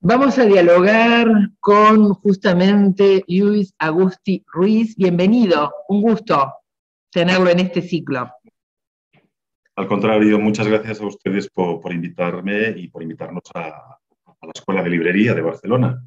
Vamos a dialogar con justamente Luis Agusti Ruiz. Bienvenido, un gusto tenerlo en este ciclo. Al contrario, muchas gracias a ustedes por invitarme y por invitarnos a la Escuela de Librería de Barcelona.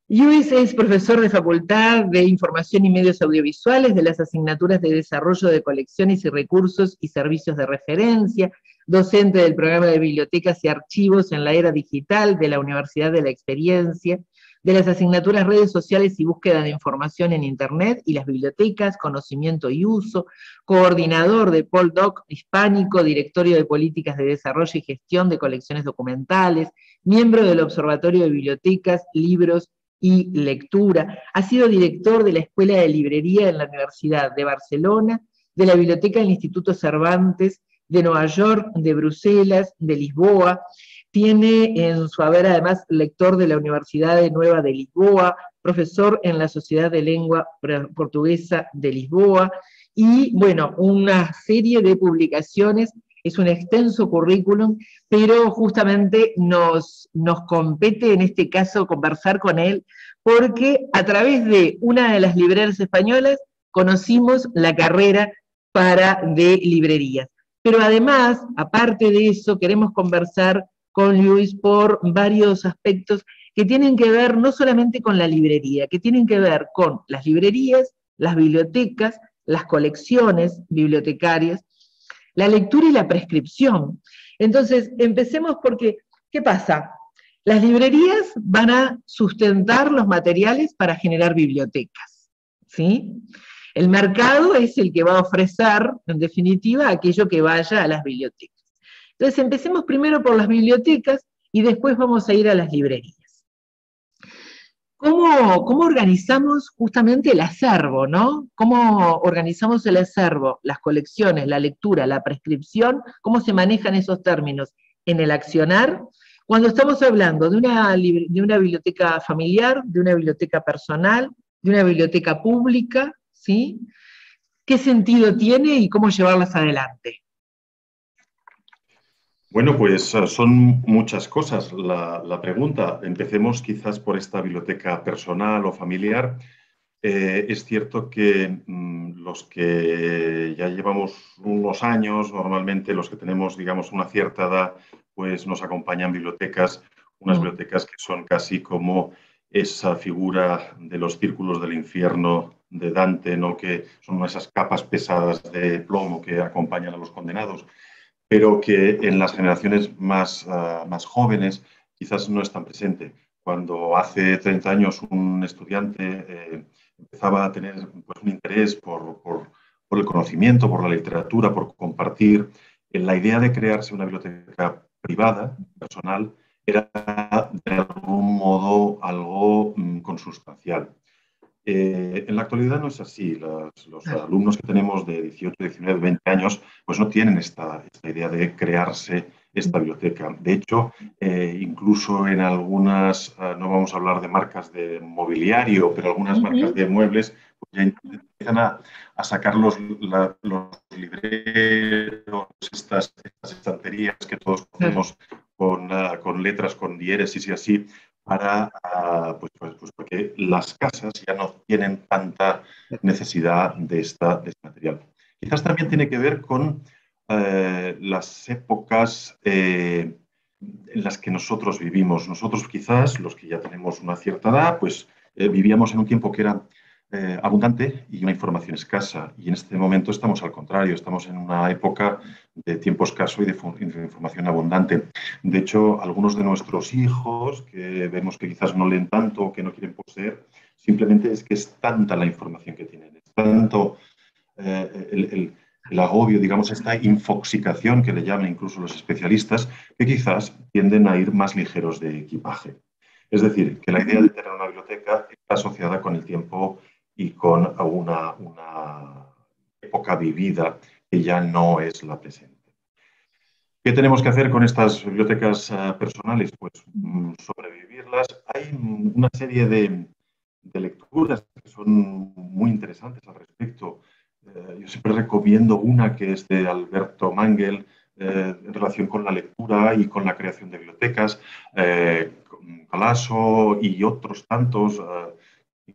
Luis es profesor de Facultad de Información y Medios Audiovisuales de las asignaturas de Desarrollo de Colecciones y Recursos y Servicios de Referencia, docente del programa de Bibliotecas y Archivos en la Era Digital de la Universidad de la Experiencia, de las asignaturas Redes Sociales y Búsqueda de Información en Internet y las Bibliotecas, Conocimiento y Uso, coordinador de PolDoc Hispánico, Directorio de Políticas de Desarrollo y Gestión de Colecciones Documentales, miembro del Observatorio de Bibliotecas, Libros y Lectura. Ha sido director de la Escuela de Librería en la Universidad de Barcelona, de la Biblioteca del Instituto Cervantes, de Nueva York, de Bruselas, de Lisboa. Tiene en su haber además lector de la Universidad de Nueva de Lisboa, profesor en la Sociedad de Lengua Portuguesa de Lisboa, y bueno, una serie de publicaciones. Es un extenso currículum, pero justamente nos compete en este caso conversar con él, porque a través de una de las librerías españolas conocimos la carrera de librerías. Pero además, aparte de eso, queremos conversar con Luis por varios aspectos que tienen que ver no solamente con la librería, que tienen que ver con las librerías, las bibliotecas, las colecciones bibliotecarias, la lectura y la prescripción. Entonces, empecemos porque, ¿qué pasa? Las librerías van a sustentar los materiales para generar bibliotecas, ¿sí? El mercado es el que va a ofrecer, en definitiva, aquello que vaya a las bibliotecas. Entonces, empecemos primero por las bibliotecas y después vamos a ir a las librerías. ¿Cómo organizamos justamente el acervo, ¿no? ¿Cómo organizamos el acervo, las colecciones, la lectura, la prescripción? ¿Cómo se manejan esos términos en el accionar? Cuando estamos hablando de una biblioteca familiar, de una biblioteca personal, de una biblioteca pública, ¿sí? ¿Qué sentido tiene y cómo llevarlas adelante? Bueno, pues son muchas cosas la pregunta. Empecemos quizás por esta biblioteca personal o familiar. Es cierto que los que ya llevamos unos años, normalmente los que tenemos, digamos, una cierta edad, pues nos acompañan bibliotecas, unas bibliotecas que son casi como esa figura de los círculos del infierno de Dante, ¿no? Que son esas capas pesadas de plomo que acompañan a los condenados, pero que en las generaciones más jóvenes quizás no están presentes. Cuando hace 30 años un estudiante empezaba a tener pues, un interés por el conocimiento, por la literatura, por compartir, la idea de crearse una biblioteca privada, personal, era de algún modo algo consustancial. En la actualidad no es así. Los alumnos que tenemos de 18, 19, 20 años pues no tienen esta idea de crearse esta biblioteca. De hecho, incluso en algunas, no vamos a hablar de marcas de mobiliario, pero algunas marcas de muebles pues ya empiezan a sacar los libreros, estas estanterías que todos conocemos con letras, con diéresis y así, para, porque las casas ya no tienen tanta necesidad de este material. Quizás también tiene que ver con las épocas en las que nosotros vivimos. Nosotros quizás, los que ya tenemos una cierta edad, pues vivíamos en un tiempo que era abundante y una información escasa. Y en este momento estamos al contrario, estamos en una época de tiempo escaso y de información abundante. De hecho, algunos de nuestros hijos, que vemos que quizás no leen tanto o que no quieren poseer, simplemente es que es tanta la información que tienen, es tanto el agobio, digamos, esta infoxicación que le llaman incluso los especialistas, que quizás tienden a ir más ligeros de equipaje. Es decir, que la idea de tener una biblioteca está asociada con el tiempo y con una época vivida que ya no es la presente. ¿Qué tenemos que hacer con estas bibliotecas personales? Pues sobrevivirlas. Hay una serie de lecturas que son muy interesantes al respecto. Yo siempre recomiendo una que es de Alberto Mangel, en relación con la lectura y con la creación de bibliotecas, Colasso y otros tantos,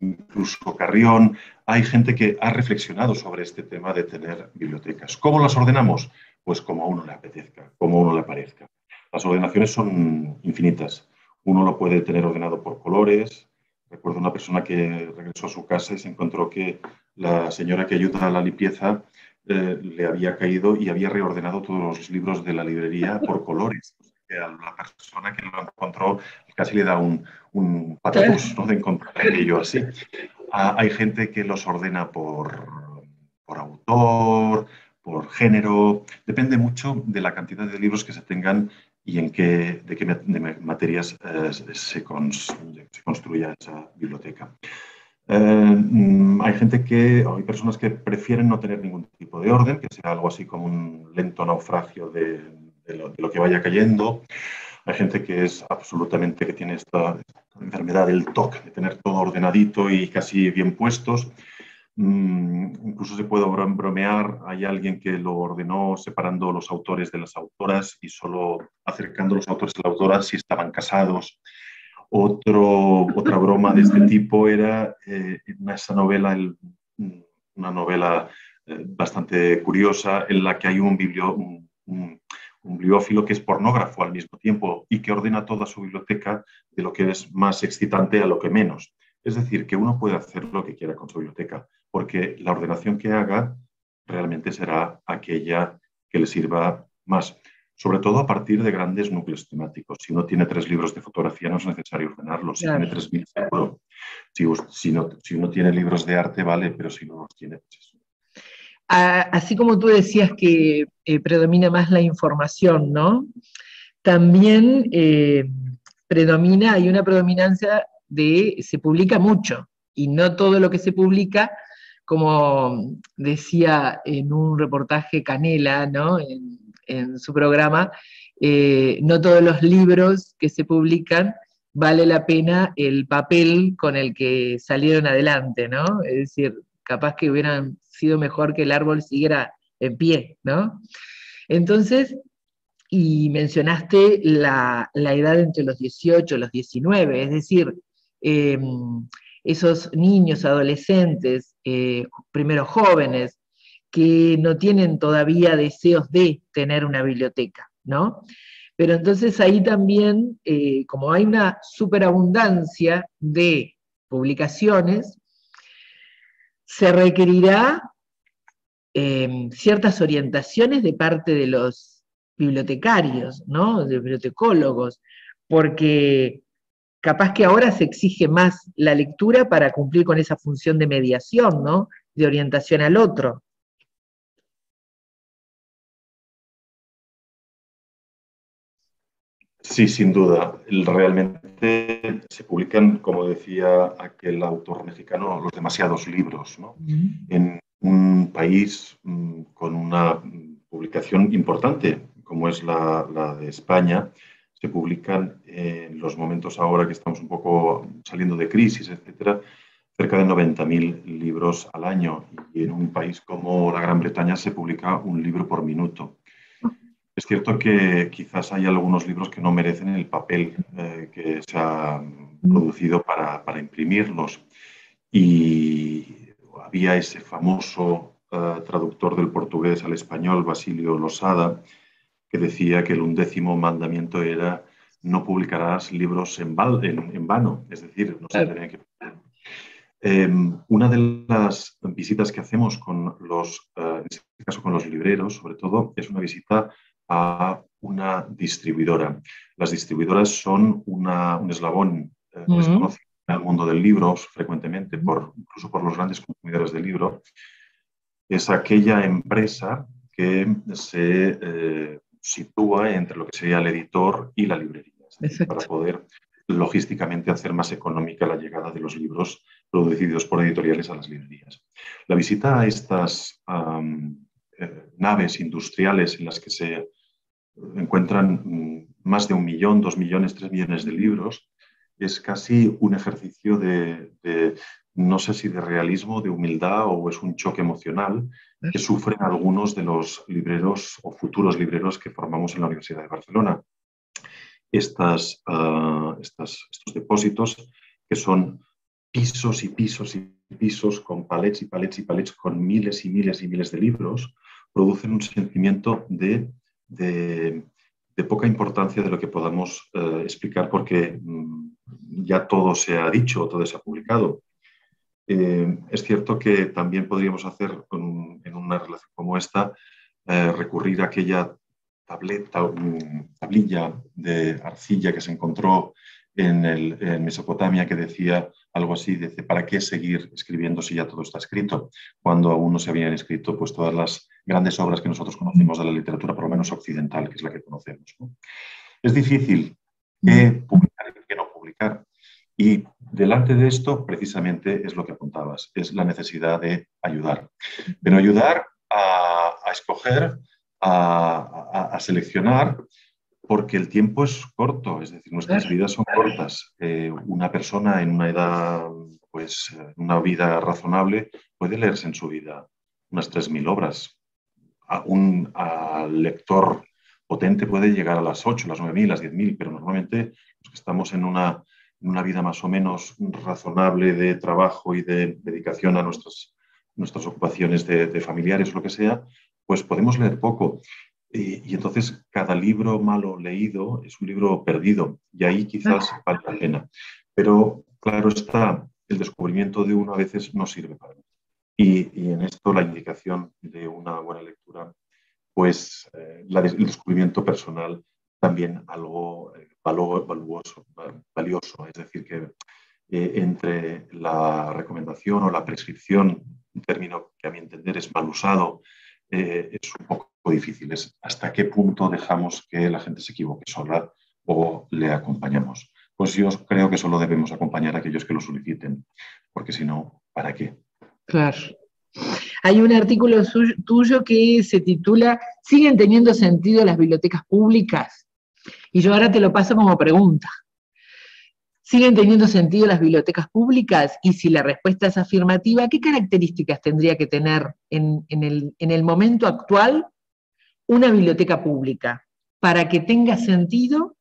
incluso Carrión. Hay gente que ha reflexionado sobre este tema de tener bibliotecas. ¿Cómo las ordenamos? Pues como a uno le apetezca, como a uno le parezca. Las ordenaciones son infinitas. Uno lo puede tener ordenado por colores. Recuerdo una persona que regresó a su casa y se encontró que la señora que ayuda a la limpieza le había caído y había reordenado todos los libros de la librería por colores. O sea, que a la persona que lo encontró casi le da un patatús, ¿no?, de encontrar aquello así. Hay gente que los ordena por autor, por género. Depende mucho de la cantidad de libros que se tengan y de qué materias se construya esa biblioteca. Hay personas que prefieren no tener ningún tipo de orden, que sea algo así como un lento naufragio de lo que vaya cayendo. Hay gente que es absolutamente, que tiene esta enfermedad del TOC, de tener todo ordenadito y casi bien puestos. Incluso se puede bromear, hay alguien que lo ordenó separando los autores de las autoras y solo acercando los autores a la autora si estaban casados. Otra broma de este tipo era esa novela, una novela bastante curiosa en la que hay un bibliófilo que es pornógrafo al mismo tiempo y que ordena toda su biblioteca de lo que es más excitante a lo que menos. Es decir, que uno puede hacer lo que quiera con su biblioteca, porque la ordenación que haga realmente será aquella que le sirva más. Sobre todo a partir de grandes núcleos temáticos. Si uno tiene 3 libros de fotografía no es necesario ordenarlos. Si Claro. tiene 3.000 seguro. Si uno tiene libros de arte, vale, pero si no los tiene, pues eso. Así como tú decías que predomina más la información, ¿no? También predomina, hay una predominancia de se publica mucho, y no todo lo que se publica, como decía en un reportaje Canela, ¿no?, en su programa, no todos los libros que se publican vale la pena el papel con el que salieron adelante, ¿no? Es decir, capaz que hubieran sido mejor que el árbol siguiera en pie, ¿no? Entonces, y mencionaste la edad entre los 18 y los 19, es decir, eh, esos niños, adolescentes, primero jóvenes, que no tienen todavía deseos de tener una biblioteca, ¿no? Pero entonces ahí también, como hay una superabundancia de publicaciones, se requerirá ciertas orientaciones de parte de los bibliotecarios, ¿no?, de bibliotecólogos, porque capaz que ahora se exige más la lectura para cumplir con esa función de mediación, ¿no?, de orientación al otro. Sí, sin duda. Realmente se publican, como decía aquel autor mexicano, los demasiados libros, ¿no? En un país con una publicación importante, como es la de España, se publican en los momentos ahora que estamos un poco saliendo de crisis, etcétera, cerca de 90.000 libros al año. Y en un país como la Gran Bretaña se publica un libro por minuto. Es cierto que quizás hay algunos libros que no merecen el papel que se ha producido para imprimirlos. Y había ese famoso traductor del portugués al español, Basilio Losada, que decía que el 11º mandamiento era no publicarás libros en vano, es decir, no se tenían que... Una de las visitas que hacemos con en este caso con los libreros, sobre todo, es una visita a una distribuidora. Las distribuidoras son un eslabón desconocido en el mundo del libro, frecuentemente, incluso por los grandes consumidores del libro. Es aquella empresa que se sitúa entre lo que sería el editor y la librería, es decir, para poder logísticamente hacer más económica la llegada de los libros producidos por editoriales a las librerías. La visita a estas naves industriales en las que se encuentran más de 1 millón, 2 millones, 3 millones de libros, es casi un ejercicio de no sé si de realismo, de humildad o es un choque emocional que sufren algunos de los libreros o futuros libreros que formamos en la Universidad de Barcelona. Estos depósitos, que son pisos y pisos y pisos con palets y palets y palets con miles y miles y miles de libros, producen un sentimiento de poca importancia de lo que podamos explicar porque ya todo se ha dicho, todo se ha publicado. Es cierto que también podríamos hacer en una relación como esta, recurrir a aquella tablilla de arcilla que se encontró en Mesopotamia que decía algo así, dice, ¿para qué seguir escribiendo si ya todo está escrito? Cuando aún no se habían escrito pues, todas las grandes obras que nosotros conocemos de la literatura, por lo menos occidental, que es la que conocemos, ¿no? Es difícil qué publicar y qué no publicar. Y delante de esto, precisamente, es lo que apuntabas, es la necesidad de ayudar. Pero ayudar a escoger, a seleccionar, porque el tiempo es corto, es decir, nuestras vidas son cortas. Una persona en una edad, pues, una vida razonable, puede leerse en su vida unas 3.000 obras. Un lector potente puede llegar a las 8, las 9.000, las 10.000, pero normalmente los que estamos en una vida más o menos razonable de trabajo y de dedicación a nuestras ocupaciones de familiares o lo que sea, pues podemos leer poco. Y entonces cada libro malo leído es un libro perdido y ahí quizás vale la pena. Pero claro está, el descubrimiento de uno a veces no sirve para nada. Y en esto la indicación de una buena lectura, pues el descubrimiento personal también algo valioso. Es decir, que entre la recomendación o la prescripción, un término que a mi entender es mal usado, es un poco difícil. Es hasta qué punto dejamos que la gente se equivoque sola o le acompañamos. Pues yo creo que solo debemos acompañar a aquellos que lo soliciten, porque si no, ¿para qué? Claro. Hay un artículo tuyo que se titula ¿Siguen teniendo sentido las bibliotecas públicas? Y yo ahora te lo paso como pregunta. ¿Siguen teniendo sentido las bibliotecas públicas? Y si la respuesta es afirmativa, ¿qué características tendría que tener en el momento actual una biblioteca pública para que tenga sentido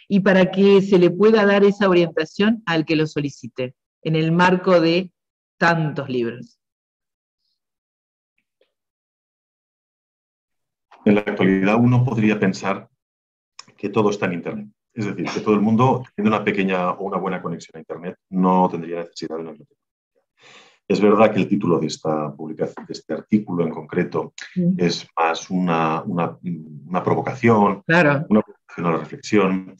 y para que se le pueda dar esa orientación al que lo solicite en el marco de tantos libros? En la actualidad uno podría pensar que todo está en Internet. Es decir, que todo el mundo, teniendo una pequeña o una buena conexión a Internet, no tendría necesidad de una biblioteca. Es verdad que el título de esta publicación, de este artículo en concreto, es más una provocación, claro, una provocación a la reflexión.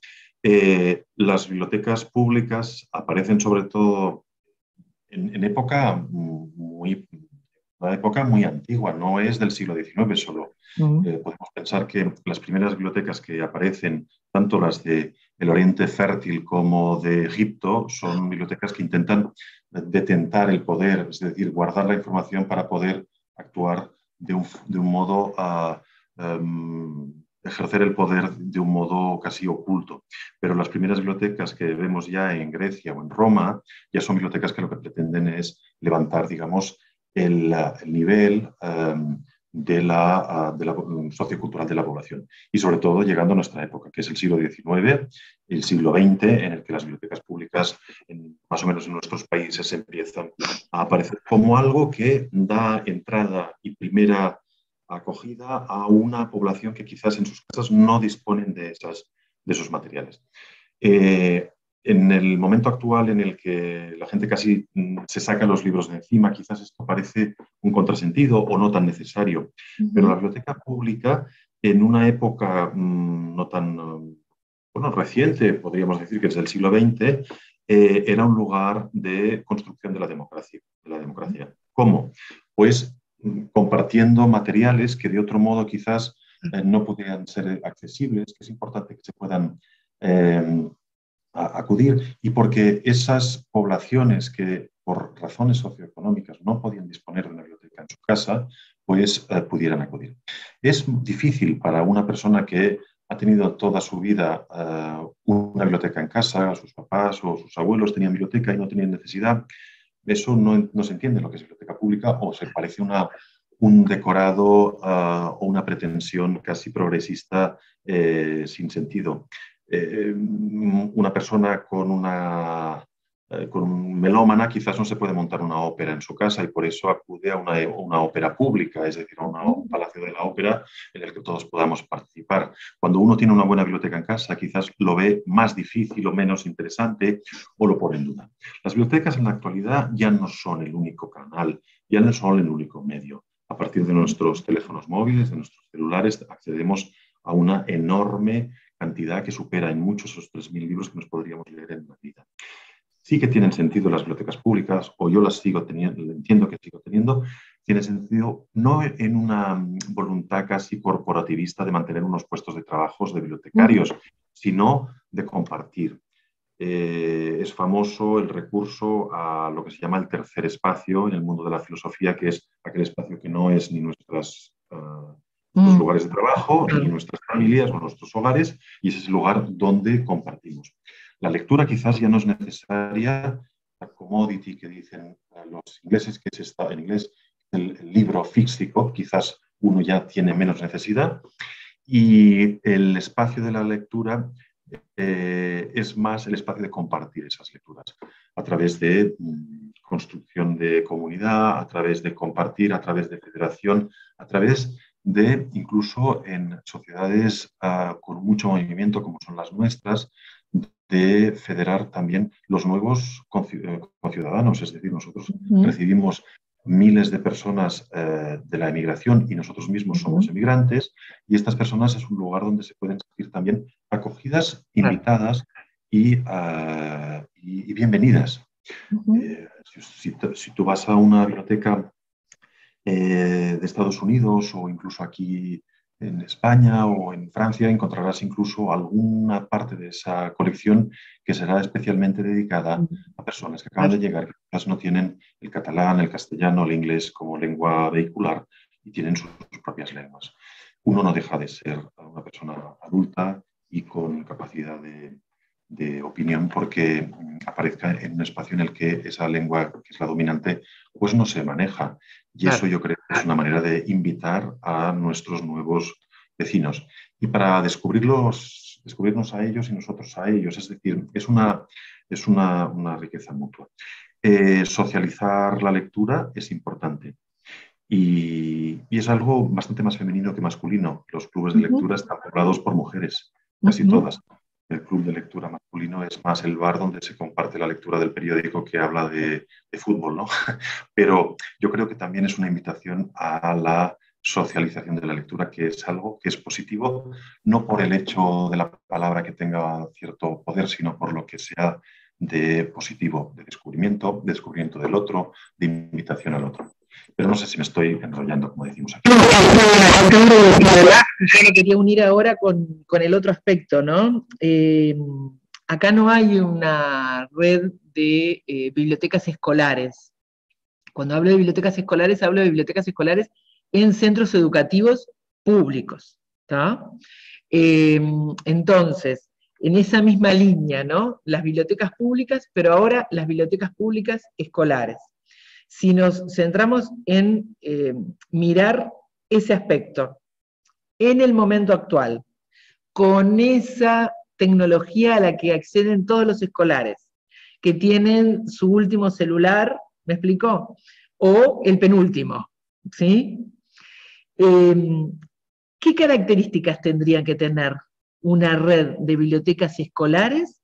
Las bibliotecas públicas aparecen sobre todo en una época muy antigua, no es del siglo XIX solo. Podemos pensar que las primeras bibliotecas que aparecen, tanto las del Oriente Fértil como de Egipto, son bibliotecas que intentan detentar el poder, es decir, guardar la información para poder actuar de un modo ejercer el poder de un modo casi oculto. Pero las primeras bibliotecas que vemos ya en Grecia o en Roma ya son bibliotecas que lo que pretenden es levantar, digamos, el nivel de la sociocultural de la población. Y sobre todo llegando a nuestra época, que es el siglo XIX, el siglo XX, en el que las bibliotecas públicas, más o menos en nuestros países, empiezan a aparecer como algo que da entrada y primera acogida a una población que quizás en sus casas no disponen de esos materiales. En el momento actual en el que la gente casi se saca los libros de encima, quizás esto parece un contrasentido o no tan necesario, pero la biblioteca pública en una época no tan reciente, podríamos decir que es del siglo XX, era un lugar de construcción de la democracia. ¿Cómo? Pues compartiendo materiales que de otro modo quizás no podían ser accesibles, que es importante que se puedan acudir, y porque esas poblaciones que por razones socioeconómicas no podían disponer de una biblioteca en su casa, pues pudieran acudir. Es difícil para una persona que ha tenido toda su vida una biblioteca en casa, sus papás o sus abuelos tenían biblioteca y no tenían necesidad, eso no se entiende lo que es biblioteca pública, o se parece un decorado o una pretensión casi progresista sin sentido. Una persona con un melómana quizás no se puede montar una ópera en su casa y por eso acude a una ópera pública, es decir, a un palacio de la ópera en el que todos podamos participar. Cuando uno tiene una buena biblioteca en casa, quizás lo ve más difícil o menos interesante o lo pone en duda. Las bibliotecas en la actualidad ya no son el único canal, ya no son el único medio. A partir de nuestros teléfonos móviles, de nuestros celulares, accedemos a una enorme cantidad que supera en muchos esos 3.000 libros que nos podríamos leer en una vida. Sí que tienen sentido las bibliotecas públicas, o yo las sigo teniendo, entiendo que sigo teniendo, tiene sentido no en una voluntad casi corporativista de mantener unos puestos de trabajo de bibliotecarios, sino de compartir. Es famoso el recurso a lo que se llama el tercer espacio en el mundo de la filosofía, que es aquel espacio que no es ni nuestros lugares de trabajo, ni nuestras familias o nuestros hogares, y ese es el lugar donde compartimos. La lectura quizás ya no es necesaria, la commodity que dicen los ingleses, que es en inglés el libro físico, quizás uno ya tiene menos necesidad, y el espacio de la lectura es más el espacio de compartir esas lecturas a través de construcción de comunidad, a través de compartir, a través de federación, a través de incluso en sociedades con mucho movimiento como son las nuestras, de federar también los nuevos conciudadanos, es decir, nosotros recibimos miles de personas de la emigración y nosotros mismos somos emigrantes, y estas personas es un lugar donde se pueden sentir también acogidas, invitadas y bienvenidas. Si tú vas a una biblioteca de Estados Unidos o incluso aquí en España o en Francia, encontrarás incluso alguna parte de esa colección que será especialmente dedicada a personas que acaban de llegar, que quizás no tienen el catalán, el castellano, el inglés como lengua vehicular y tienen sus propias lenguas. Uno no deja de ser una persona adulta y con capacidad de opinión porque aparezca en un espacio en el que esa lengua, que es la dominante, pues no se maneja. Y eso yo creo que es una manera de invitar a nuestros nuevos vecinos. Y para descubrirnos a ellos y nosotros a ellos. Es decir, es una riqueza mutua. Socializar la lectura es importante. Y es algo bastante más femenino que masculino. Los clubes de lectura están poblados por mujeres, casi todas. El club de lectura masculino es más el bar donde se comparte la lectura del periódico que habla de fútbol, ¿no? Pero yo creo que también es una invitación a la socialización de la lectura, que es algo que es positivo, no por el hecho de la palabra que tenga cierto poder, sino por lo que sea de positivo, de descubrimiento del otro, de invitación al otro. Pero no sé si me estoy enrollando, como decimos aquí. Yo lo quería unir ahora con el otro aspecto, ¿no? Acá no hay una red de bibliotecas escolares. Cuando hablo de bibliotecas escolares, hablo de bibliotecas escolares en centros educativos públicos, ¿tá? Entonces, en esa misma línea, ¿no? Las bibliotecas públicas, pero ahora las bibliotecas públicas escolares. Si nos centramos en mirar ese aspecto en el momento actual, con esa tecnología a la que acceden todos los escolares, que tienen su último celular, ¿me explicó? O el penúltimo, ¿sí? ¿Qué características tendrían que tener una red de bibliotecas escolares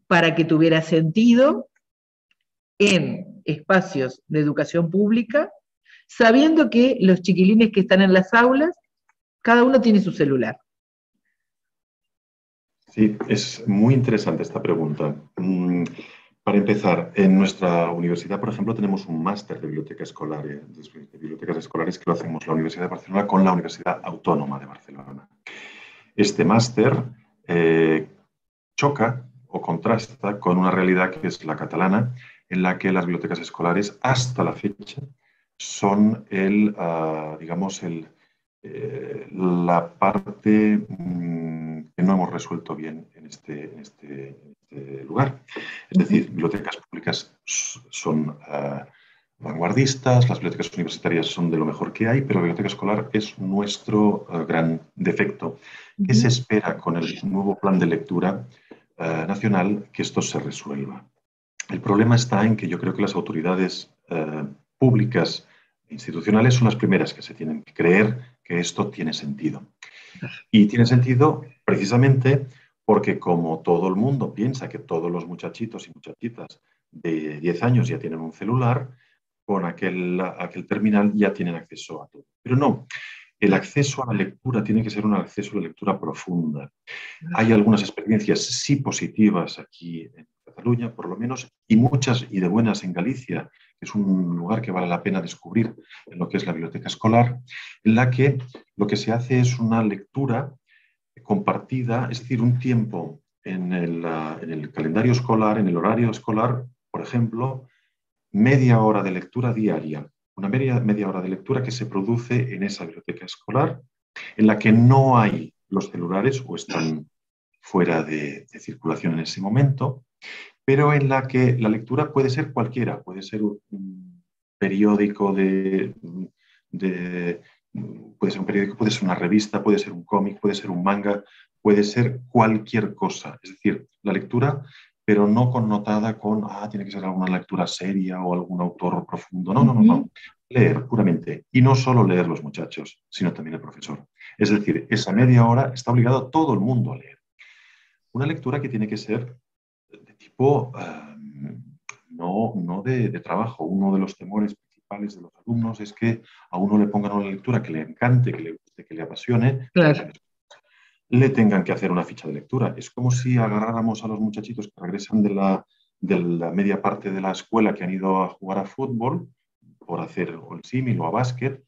para que tuviera sentido en espacios de educación pública, sabiendo que los chiquilines que están en las aulas, cada uno tiene su celular? Sí, es muy interesante esta pregunta. Para empezar, en nuestra universidad, por ejemplo, tenemos un máster de bibliotecas escolares que lo hacemos la Universidad de Barcelona con la Universidad Autónoma de Barcelona. Este máster choca o contrasta con una realidad que es la catalana, en la que las bibliotecas escolares hasta la fecha son la parte que no hemos resuelto bien en este lugar. Es decir, bibliotecas públicas son vanguardistas, las bibliotecas universitarias son de lo mejor que hay, pero la biblioteca escolar es nuestro gran defecto. ¿Qué se espera con el nuevo plan de lectura nacional que esto se resuelva? El problema está en que yo creo que las autoridades públicas e institucionales son las primeras que se tienen que creer que esto tiene sentido. Y tiene sentido precisamente porque como todo el mundo piensa que todos los muchachitos y muchachitas de 10 años ya tienen un celular, con aquel terminal ya tienen acceso a todo. Pero no, el acceso a la lectura tiene que ser un acceso a la lectura profunda. Hay algunas experiencias sí positivas aquí en Cataluña, por lo menos, y muchas y de buenas en Galicia, que es un lugar que vale la pena descubrir en lo que es la biblioteca escolar, en la que lo que se hace es una lectura compartida, es decir, un tiempo en el calendario escolar, en el horario escolar, por ejemplo, media hora de lectura diaria, una media hora de lectura que se produce en esa biblioteca escolar, en la que no hay los celulares o están fuera de circulación en ese momento, pero en la que la lectura puede ser cualquiera, puede ser un periódico puede ser un periódico, puede ser una revista, puede ser un cómic, puede ser un manga, puede ser cualquier cosa. Es decir, la lectura, pero no connotada con, tiene que ser alguna lectura seria o algún autor profundo. No, no, no, no. Leer puramente. Y no solo leer los muchachos, sino también el profesor. Es decir, esa media hora está obligado todo el mundo a leer. Una lectura que tiene que ser de tipo, no de trabajo. Uno de los temores principales de los alumnos es que a uno le pongan una lectura que le encante, que le guste, que le apasione, Claro. le tengan que hacer una ficha de lectura. Es como si agarráramos a los muchachitos que regresan de la media parte de la escuela que han ido a jugar a fútbol, por hacer el símil o a básquet,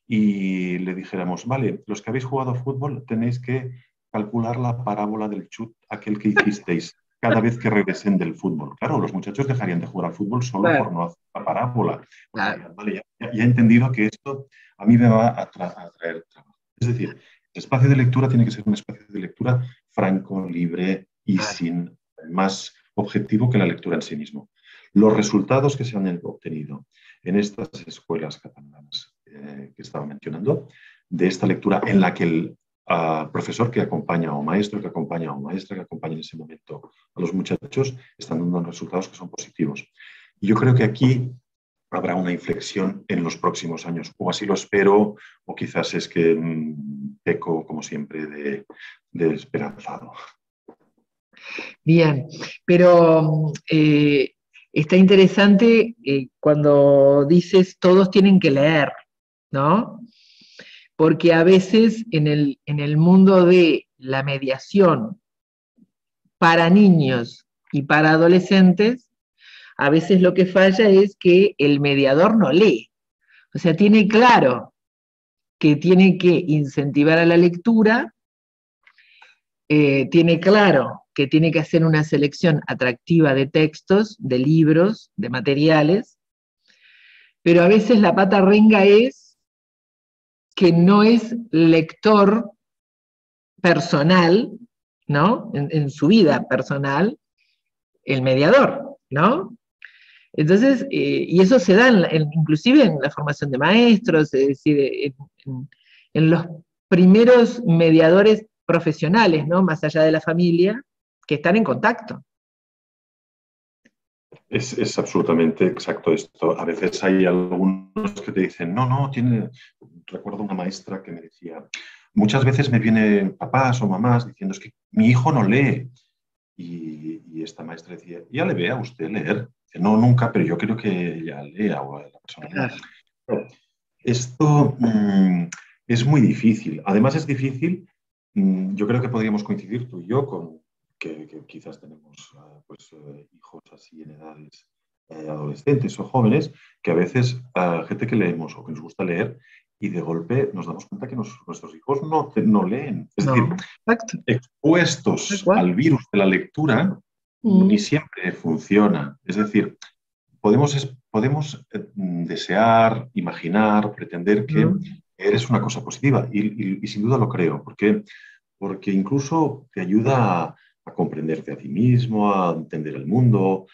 y le dijéramos, vale, los que habéis jugado a fútbol tenéis que calcular la parábola del chut, aquel que hicisteis cada vez que regresen del fútbol. Claro, los muchachos dejarían de jugar al fútbol solo por no hacer la parábola. Claro. Vale, ya he entendido que esto a mí me va a traer trabajo. Es decir, el espacio de lectura tiene que ser un espacio de lectura franco, libre y sin más objetivo que la lectura en sí mismo. Los resultados que se han obtenido en estas escuelas catalanas que estaba mencionando, de esta lectura en la que el profesor que acompaña o maestro que acompaña o maestra que acompaña en ese momento a los muchachos están dando resultados que son positivos. Y yo creo que aquí habrá una inflexión en los próximos años, o así lo espero, o quizás es que peco, como siempre, de esperanzado. Bien, pero está interesante cuando dices todos tienen que leer, ¿no? Porque a veces en el mundo de la mediación para niños y para adolescentes, a veces lo que falla es que el mediador no lee. O sea, tiene claro que tiene que incentivar a la lectura, tiene claro que tiene que hacer una selección atractiva de textos, de libros, de materiales, pero a veces la pata renga es que no es lector personal, ¿no? En su vida personal, el mediador, ¿no? Entonces, y eso se da inclusive en la formación de maestros, es decir, en los primeros mediadores profesionales, ¿no? Más allá de la familia, que están en contacto. Es absolutamente exacto esto. A veces hay algunos que te dicen, no, recuerdo una maestra que me decía, muchas veces me vienen papás o mamás diciendo, es que mi hijo no lee. Y esta maestra decía, ¿ya le ve a usted leer? Dice, no, nunca, pero yo creo que ella lea o la persona lea. Claro. Esto es muy difícil. Además es difícil, yo creo que podríamos coincidir tú y yo con que quizás tenemos hijos así en edades adolescentes o jóvenes, que a veces gente que leemos o que nos gusta leer y de golpe nos damos cuenta que nuestros hijos no leen. Es decir, expuestos al virus de la lectura, ni siempre funciona. Es decir, podemos desear, imaginar, pretender que eres una cosa positiva y sin duda lo creo, porque porque incluso te ayuda a comprenderte a ti mismo, a entender el mundo,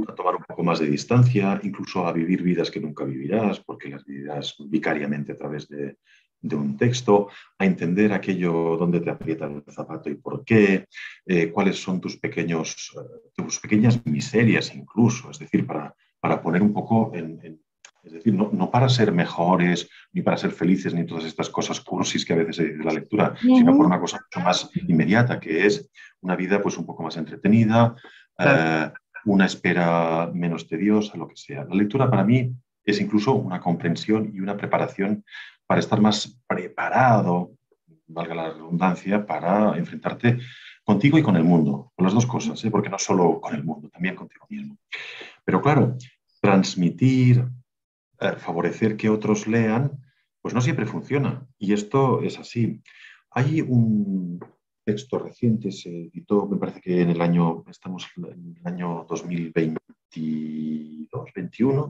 a tomar un poco más de distancia, incluso a vivir vidas que nunca vivirás, porque las vivirás vicariamente a través de un texto, a entender aquello donde te aprieta el zapato y por qué, cuáles son tus pequeñas miserias incluso, es decir, para poner un poco es decir, no para ser mejores, ni para ser felices, ni todas estas cosas cursis que a veces se dice de la lectura, sino por una cosa mucho más inmediata, que es una vida pues un poco más entretenida, una espera menos tediosa, lo que sea. La lectura para mí es incluso una comprensión y una preparación para estar más preparado, valga la redundancia, para enfrentarte contigo y con el mundo, con las dos cosas, porque no solo con el mundo, también contigo mismo. Pero claro, transmitir, favorecer que otros lean, pues no siempre funciona. Y esto es así. Hay un texto reciente, se editó, me parece que estamos en el año 2022, 21,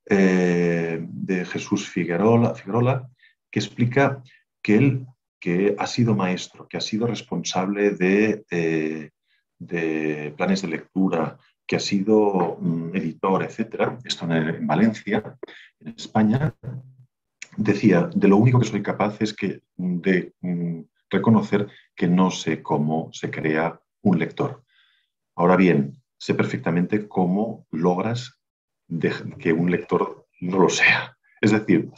de Jesús Figuerola, que explica que él, que ha sido maestro, que ha sido responsable de planes de lectura, que ha sido editor, etcétera, esto en Valencia, en España, decía, de lo único que soy capaz es de reconocer que no sé cómo se crea un lector. Ahora bien, sé perfectamente cómo logras que un lector no lo sea. Es decir,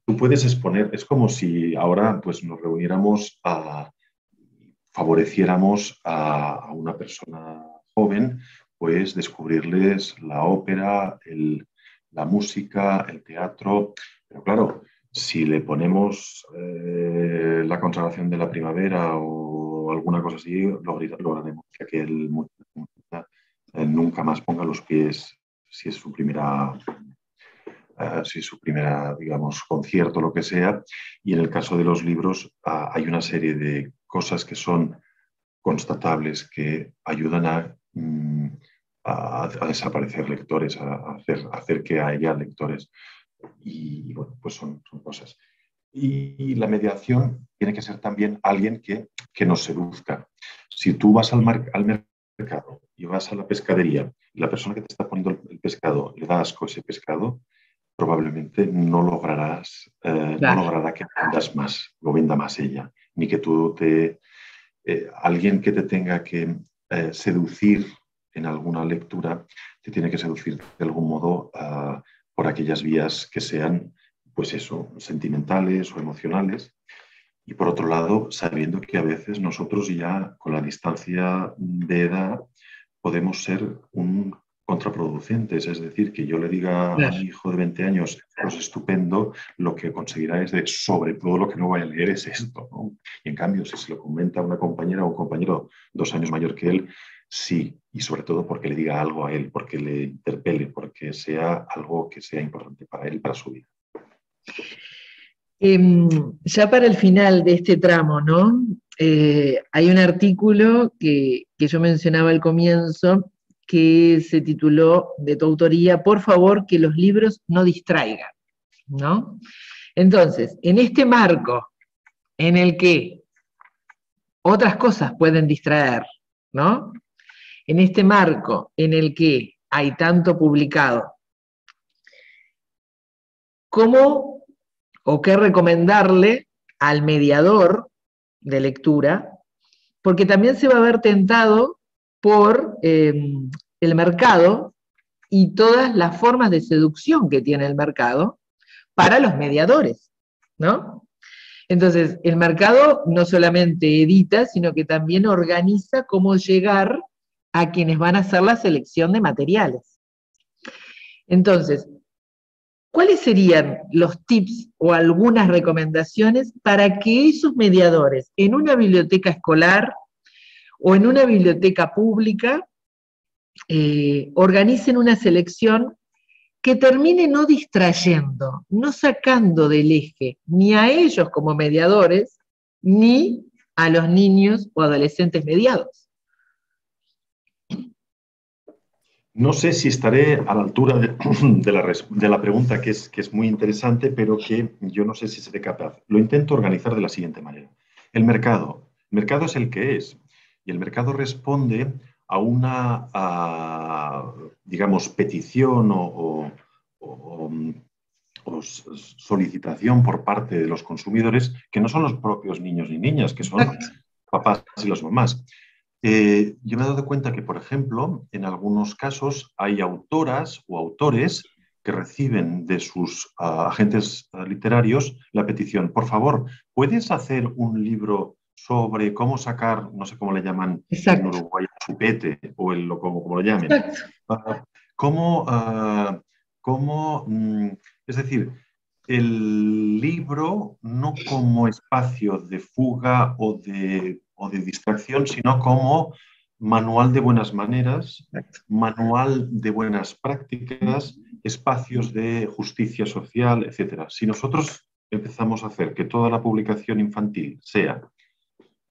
tú puedes exponer, es como si ahora pues, nos reuniéramos favoreciéramos a una persona joven, pues descubrirles la ópera, la música, el teatro. Pero claro, si le ponemos la consagración de la primavera o alguna cosa así, lograremos que aquel nunca más ponga los pies, si es su primera, digamos, concierto o lo que sea. Y en el caso de los libros hay una serie de cosas que son constatables que ayudan a desaparecer lectores, a hacer que haya lectores. Y bueno, pues son cosas. Y la mediación tiene que ser también alguien que nos seduzca. Si tú vas al mercado y vas a la pescadería y la persona que te está poniendo el pescado le da asco ese pescado, probablemente no logrará que vendas más, lo venda más ella, ni que tú alguien que te tenga que seducir en alguna lectura, te tiene que seducir de algún modo por aquellas vías que sean, pues eso, sentimentales o emocionales. Y por otro lado, sabiendo que a veces nosotros ya con la distancia de edad podemos ser contraproducentes. Es decir, que yo le diga a mi hijo de 20 años, pues estupendo, lo que conseguirá es sobre todo lo que no voy a leer es esto, ¿no? Y en cambio, si se lo comenta una compañera o un compañero 2 años mayor que él, sí, y sobre todo porque le diga algo a él, porque le interpele, porque sea algo que sea importante para él y para su vida. Ya para el final de este tramo, ¿no? Hay un artículo que yo mencionaba al comienzo, que se tituló, de tu autoría, por favor, que los libros no distraigan, ¿no? Entonces, en este marco en el que otras cosas pueden distraer, ¿no? En este marco en el que hay tanto publicado, ¿cómo o qué recomendarle al mediador de lectura? Porque también se va a ver tentado por el mercado y todas las formas de seducción que tiene el mercado para los mediadores, ¿no? Entonces, el mercado no solamente edita, sino que también organiza cómo llegar a quienes van a hacer la selección de materiales. Entonces, ¿cuáles serían los tips o algunas recomendaciones para que esos mediadores en una biblioteca escolar o en una biblioteca pública organicen una selección que termine no distrayendo, no sacando del eje ni a ellos como mediadores, ni a los niños o adolescentes mediados? No sé si estaré a la altura de la pregunta, que es muy interesante, pero que yo no sé si seré capaz. Lo intento organizar de la siguiente manera. El mercado. El mercado es el que es. Y el mercado responde a una, digamos, petición o solicitación por parte de los consumidores, que no son los propios niños ni niñas, que son Exacto. papás y las mamás. Yo me he dado cuenta que, por ejemplo, en algunos casos hay autoras o autores que reciben de sus agentes literarios la petición, por favor, ¿puedes hacer un libro sobre cómo sacar, no sé cómo le llaman en Exacto. Uruguay, chupete o como lo llamen? Exacto. Uh, ¿Cómo, es decir, el libro no como espacio de fuga o de distracción, sino como manual de buenas maneras, Exacto. manual de buenas prácticas, espacios de justicia social, etcétera? Si nosotros empezamos a hacer que toda la publicación infantil sea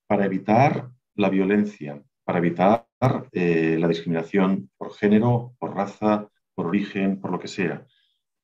para evitar la violencia, para evitar la discriminación por género, por raza, por origen, por lo que sea,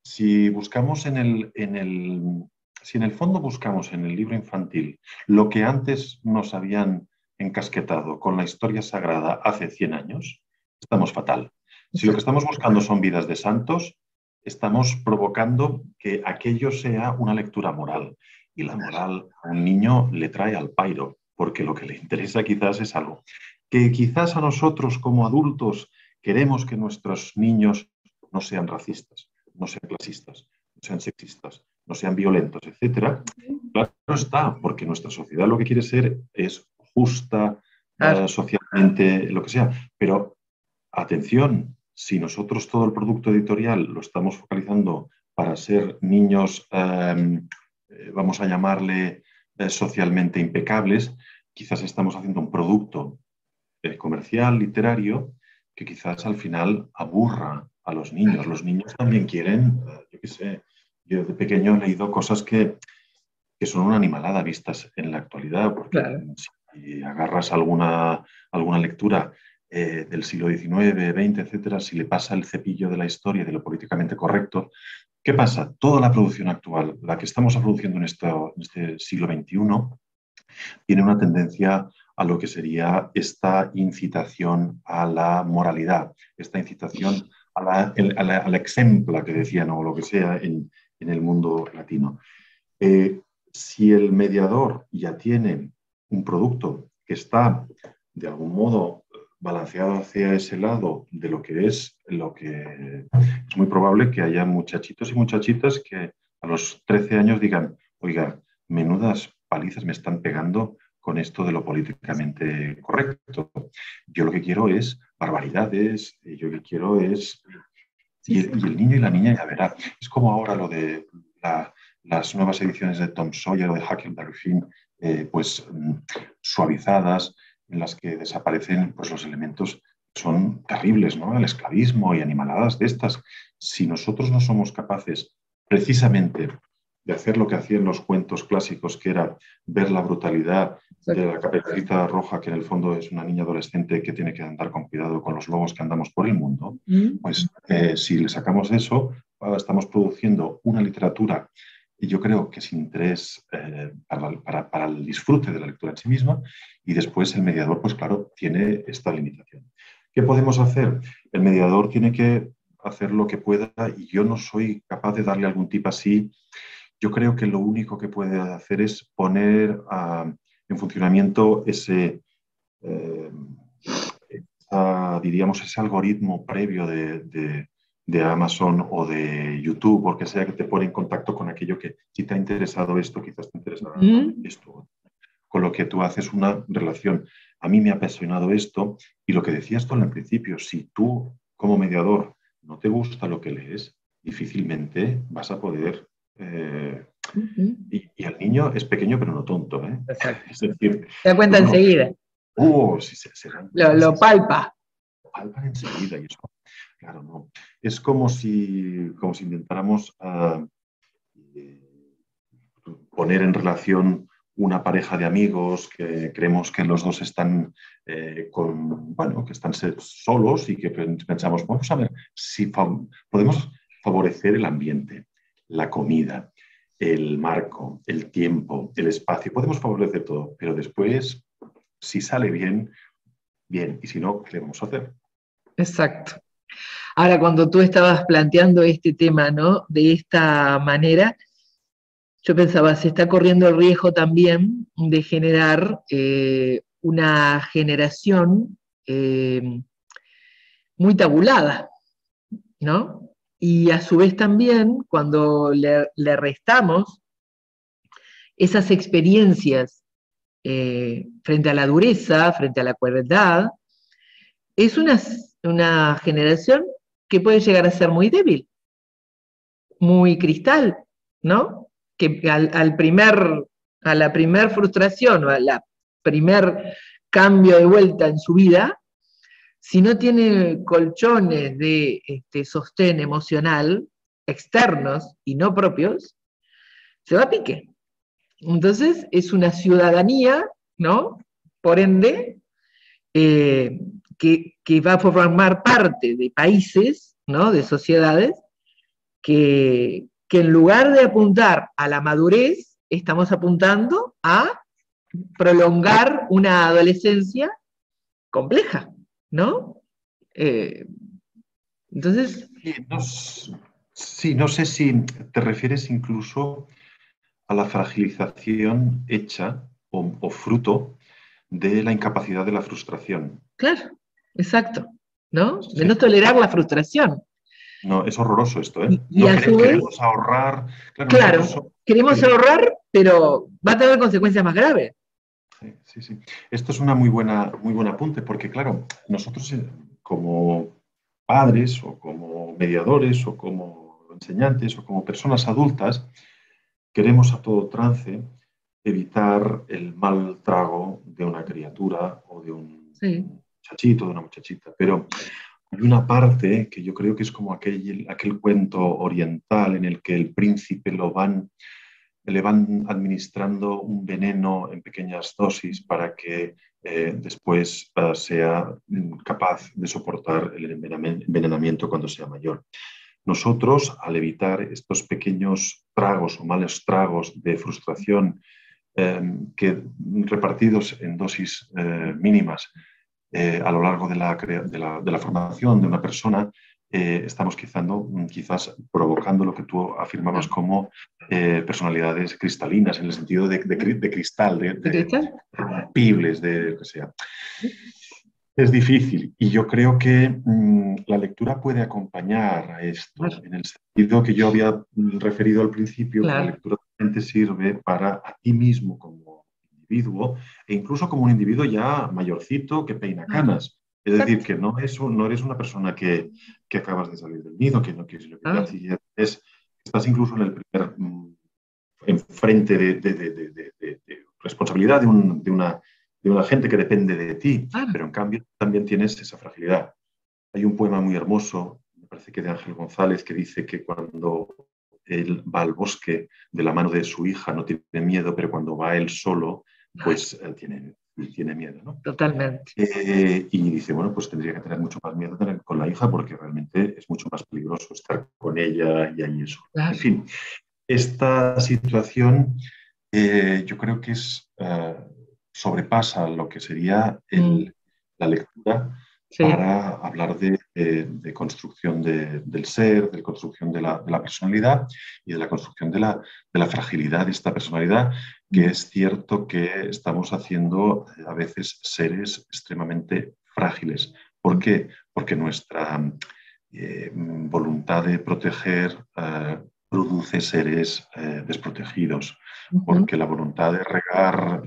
si buscamos si en el fondo buscamos en el libro infantil lo que antes nos habían encasquetado con la historia sagrada hace 100 años, estamos fatal. Si lo que Exacto. estamos buscando son vidas de santos, estamos provocando que aquello sea una lectura moral. Y la moral a un niño le trae al pairo, porque lo que le interesa quizás es algo que quizás a nosotros como adultos queremos que nuestros niños no sean racistas, no sean clasistas, no sean sexistas, no sean violentos, etcétera. Claro está, porque nuestra sociedad lo que quiere ser es justa, Claro. socialmente, lo que sea. Pero atención, si nosotros todo el producto editorial lo estamos focalizando para ser niños, vamos a llamarle socialmente impecables, quizás estamos haciendo un producto comercial, literario, que quizás al final aburra a los niños. Los niños también quieren, yo qué sé, yo de pequeño he leído cosas que son una animalada vistas en la actualidad, porque Claro. si agarras alguna lectura del siglo XIX, XX, etcétera, si le pasa el cepillo de la historia y de lo políticamente correcto, ¿qué pasa? Toda la producción actual, la que estamos produciendo en este siglo XXI, tiene una tendencia a lo que sería esta incitación a la moralidad, esta incitación a la exempla que decían o lo que sea en el mundo latino. Si el mediador ya tiene un producto que está de algún modo balanceado hacia ese lado de lo que es muy probable que haya muchachitos y muchachitas que a los 13 años digan, oiga, menudas palizas me están pegando con esto de lo políticamente correcto. Yo lo que quiero es barbaridades, yo lo que quiero es... Sí, sí. Y el niño y la niña ya verá. Es como ahora lo de las nuevas ediciones de Tom Sawyer o de Huckleberry Finn, pues suavizadas, en las que desaparecen pues, los elementos que son terribles, ¿no? El esclavismo y animaladas de estas. Si nosotros no somos capaces precisamente de hacer lo que hacían los cuentos clásicos, que era ver la brutalidad de Exacto. la Caperucita Roja, que en el fondo es una niña adolescente que tiene que andar con cuidado con los lobos que andamos por el mundo, pues si le sacamos eso, estamos produciendo una literatura, y yo creo que sin interés para el disfrute de la lectura en sí misma, y después el mediador, pues claro, tiene esta limitación. ¿Qué podemos hacer? El mediador tiene que hacer lo que pueda y yo no soy capaz de darle algún tip así. Yo creo que lo único que puede hacer es poner en funcionamiento eh, diríamos, ese algoritmo previo de Amazon o de YouTube, porque sea que te pone en contacto con aquello que si te ha interesado esto, quizás te interesará esto. Con lo que tú haces una relación. A mí me ha apasionado esto y lo que decías tú en el principio, si tú como mediador no te gusta lo que lees, difícilmente vas a poder... y el niño es pequeño pero no tonto, ¿eh? Exacto. Es decir, Se da cuenta no, no, enseguida. si se dan cuenta, Lo palpa. palpan enseguida y eso, claro, no. Es como si intentáramos poner en relación una pareja de amigos que creemos que los dos están bueno, que están solos y que pensamos, vamos a ver si podemos favorecer el ambiente, la comida, el marco, el tiempo, el espacio. Podemos favorecer todo, pero después, si sale bien, bien, y si no, ¿qué le vamos a hacer? Exacto. Ahora, cuando tú estabas planteando este tema, ¿no? De esta manera, yo pensaba, se está corriendo el riesgo también de generar una generación muy tabulada, ¿no? Y a su vez también, cuando le restamos esas experiencias frente a la dureza, frente a la crueldad, es una generación que puede llegar a ser muy débil, muy cristal, ¿no? Que a la primer frustración o a la primer cambio de vuelta en su vida, si no tiene colchones de sostén emocional externos y no propios, se va a pique. Entonces es una ciudadanía, ¿no? Por ende, que va a formar parte de países, ¿no? De sociedades, que en lugar de apuntar a la madurez, estamos apuntando a prolongar una adolescencia compleja, ¿no? Entonces... Sí, no sé si te refieres incluso a la fragilización hecha o fruto de la incapacidad de la frustración. Claro, exacto, ¿no? De Sí. no tolerar la frustración. No, es horroroso esto, ¿eh? Y a su vez, queremos ahorrar. claro, queremos ahorrar, pero va a tener consecuencias más graves. Sí, sí, sí. Esto es una muy buen apunte, porque claro, nosotros como padres o como mediadores o como enseñantes o como personas adultas, queremos a todo trance evitar el mal trago de una criatura o de un Sí. muchachito, de una muchachita. Pero hay una parte que yo creo que es como aquel cuento oriental en el que el príncipe le van administrando un veneno en pequeñas dosis para que después sea capaz de soportar el envenenamiento cuando sea mayor. Nosotros, al evitar estos pequeños tragos o malos tragos de frustración que repartidos en dosis mínimas a lo largo de la formación de una persona, estamos quizás provocando lo que tú afirmabas como personalidades cristalinas, en el sentido de cristal, ¿De cristal? rompibles, de lo que sea. Es difícil y yo creo que la lectura puede acompañar a esto, Claro. en el sentido que yo había referido al principio, que la Claro. lectura te sirve para a ti mismo como individuo e incluso como un individuo ya mayorcito que peina canas. Es decir, que no eres una persona que acabas de salir del nido, que no quieres lo que Ah, estás incluso en el primer enfrente de responsabilidad de una gente que depende de ti, claro. pero en cambio también tienes esa fragilidad. Hay un poema muy hermoso, me parece que de Ángel González, que dice que cuando él va al bosque de la mano de su hija no tiene miedo, pero cuando va él solo, pues tiene miedo, ¿no? Totalmente. Y dice, bueno, pues tendría que tener mucho más miedo con la hija porque realmente es mucho más peligroso estar con ella y ahí eso. Claro. En fin, esta situación yo creo que sobrepasa lo que sería la lectura Sí. para hablar de construcción del ser, de construcción de la personalidad y de la construcción de la fragilidad de esta personalidad, que es cierto que estamos haciendo a veces seres extremadamente frágiles. ¿Por qué? Porque nuestra voluntad de proteger produce seres desprotegidos, porque la voluntad de regar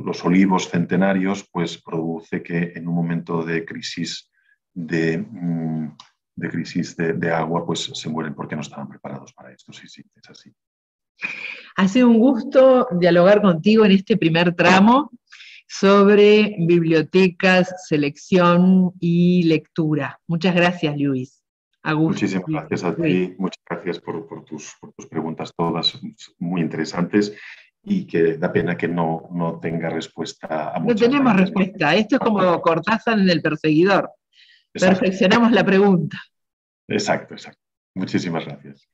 los olivos centenarios, pues produce que en un momento de crisis de agua, pues se mueren porque no estaban preparados para esto. Sí, sí, es así. Ha sido un gusto dialogar contigo en este primer tramo sobre bibliotecas, selección y lectura. Muchas gracias, Luis. Muchísimas gracias a ti, muchas gracias por tus preguntas, todas muy interesantes, y que da pena que no tenga respuesta a muchas. No tenemos respuesta, esto es como Cortázar en El Perseguidor. Exacto. Perfeccionamos la pregunta. Exacto, exacto. Muchísimas gracias.